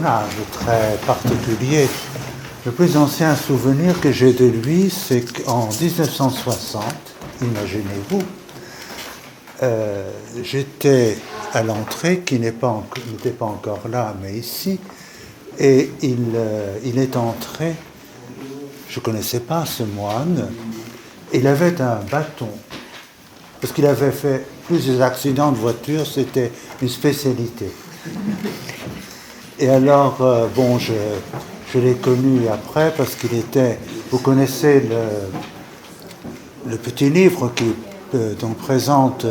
personnage très particulier. Le plus ancien souvenir que j'ai de lui, c'est qu'en 1960, imaginez-vous, j'étais à l'entrée, qui n'était pas encore là, mais ici, et il est entré, je ne connaissais pas ce moine, il avait un bâton, parce qu'il avait fait plusieurs accidents de voiture, c'était une spécialité. Et alors, je l'ai connu après parce qu'il était, vous connaissez le petit livre qui donc présente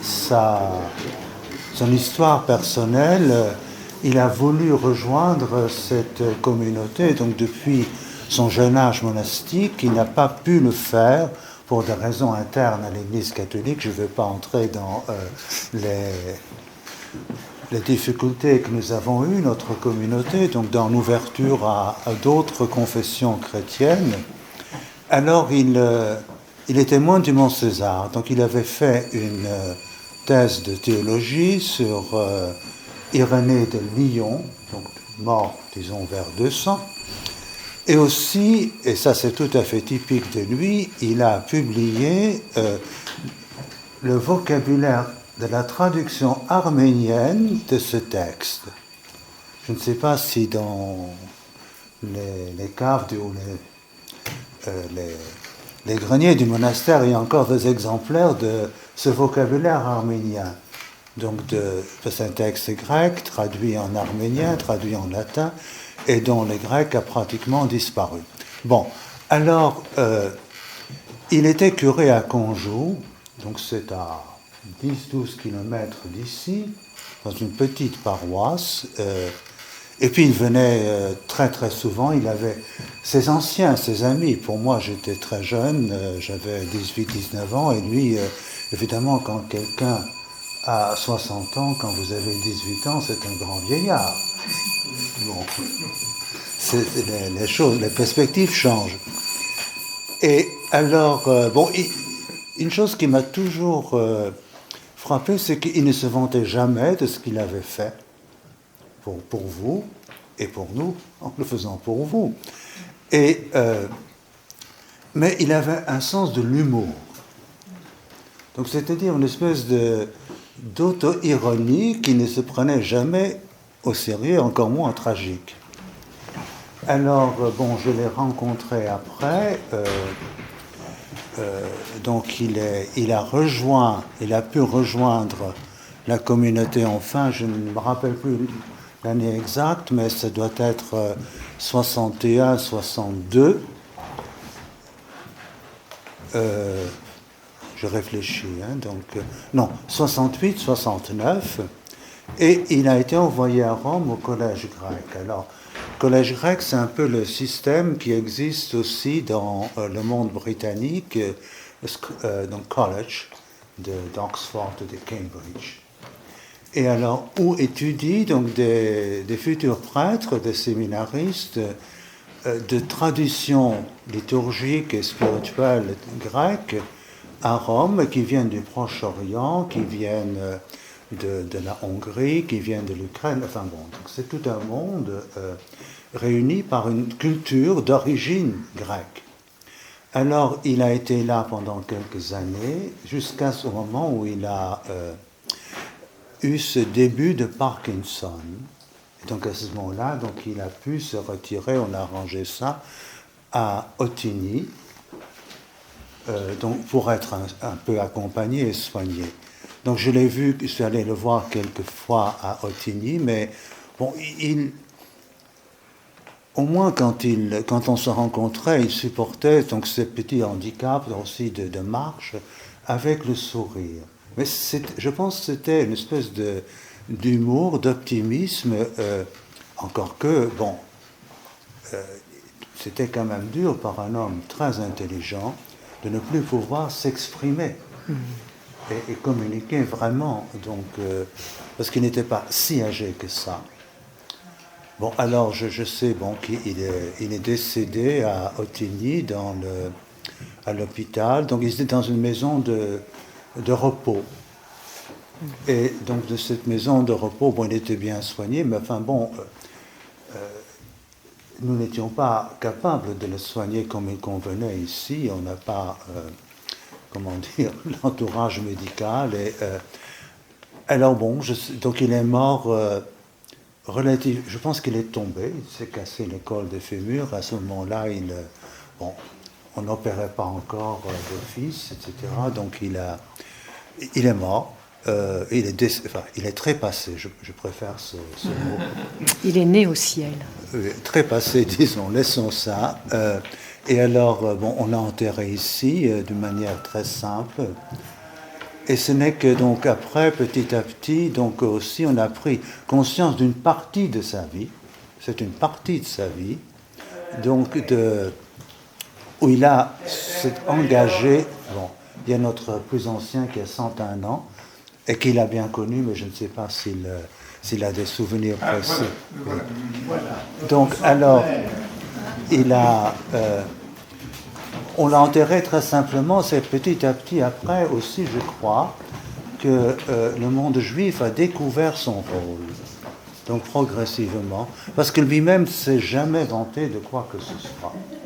son histoire personnelle. Il a voulu rejoindre cette communauté, donc depuis son jeune âge monastique, il n'a pas pu le faire pour des raisons internes à l'Église catholique. Je ne vais pas entrer dans les difficultés que nous avons eues, notre communauté, donc dans l'ouverture à d'autres confessions chrétiennes. Alors il était moine du Mont César, donc il avait fait une thèse de théologie sur Irénée de Lyon, donc mort, disons, vers 200. Et aussi, et ça c'est tout à fait typique de lui, il a publié le vocabulaire de la traduction arménienne de ce texte. Je ne sais pas si dans les caves ou les greniers du monastère, il y a encore des exemplaires de ce vocabulaire arménien. Donc c'est un texte grec traduit en arménien, traduit en latin, et dont le grec a pratiquement disparu. Bon, alors, il était curé à Conjoux, donc c'est à 10-12 kilomètres d'ici, dans une petite paroisse, et puis il venait très très souvent, il avait ses amis. Pour moi, j'étais très jeune, j'avais 18-19 ans, et lui, évidemment, quand quelqu'un a 60 ans, quand vous avez 18 ans, c'est un grand vieillard. Bon, les choses, les perspectives changent. Et alors, une chose qui m'a toujours frappé, c'est qu'il ne se vantait jamais de ce qu'il avait fait pour vous et pour nous, en le faisant pour vous. Mais il avait un sens de l'humour. Donc, c'est-à-dire une espèce d'auto-ironie qui ne se prenait jamais au sérieux, encore moins tragique. Alors, je l'ai rencontré après. Donc, il a pu rejoindre la communauté enfin. Je ne me rappelle plus l'année exacte, mais ça doit être 61, 62. Je réfléchis, non, 68, 69. Et il a été envoyé à Rome au collège grec. Alors, le collège grec, c'est un peu le système qui existe aussi dans le monde britannique, donc college, d'Oxford et de Cambridge. Et alors, où étudient donc des futurs prêtres, des séminaristes, de tradition liturgique et spirituelle grecque à Rome, qui viennent du Proche-Orient, qui viennent de la Hongrie, qui viennent de l'Ukraine, enfin bon, donc c'est tout un monde réuni par une culture d'origine grecque. Alors, il a été là pendant quelques années, jusqu'à ce moment où il a eu ce début de Parkinson. Et donc, à ce moment-là, donc, il a pu se retirer, on a arrangé ça, à Ottignies, donc, pour être un peu accompagné et soigné. Donc je l'ai vu, je suis allé le voir quelques fois à Ottignies, mais bon, au moins quand on se rencontrait, il supportait donc ces petits handicaps aussi de marche avec le sourire. Mais je pense que c'était une espèce d'humour, d'optimisme, encore que, c'était quand même dur par un homme très intelligent de ne plus pouvoir s'exprimer. Et communiquer vraiment, donc, parce qu'il n'était pas si âgé que ça. Bon, alors je sais qu'il est décédé à Ottignies, à l'hôpital, donc il était dans une maison de repos. Et donc de cette maison de repos, il était bien soigné, mais enfin nous n'étions pas capables de le soigner comme il convenait ici. On n'a pas, comment dire, l'entourage médical. Alors bon, donc il est mort je pense qu'il est tombé, il s'est cassé le col des fémurs. À ce moment-là, bon, on n'opérait pas encore d'office, etc. Donc il est mort. Il est trépassé, je préfère ce mot. Il est né au ciel. Trépassé, disons, laissons ça. Et alors, bon, on l'a enterré ici d'une manière très simple. Et ce n'est que donc après, petit à petit, donc aussi on a pris conscience d'une partie de sa vie. C'est une partie de sa vie, donc où il s'est engagé. Bon, il y a notre plus ancien qui a 101 ans et qu'il a bien connu, mais je ne sais pas s'il a des souvenirs précis. Donc alors, on l'a enterré très simplement. C'est petit à petit après aussi, je crois, que le monde juif a découvert son rôle. Donc progressivement, parce que lui-même ne s'est jamais vanté de quoi que ce soit.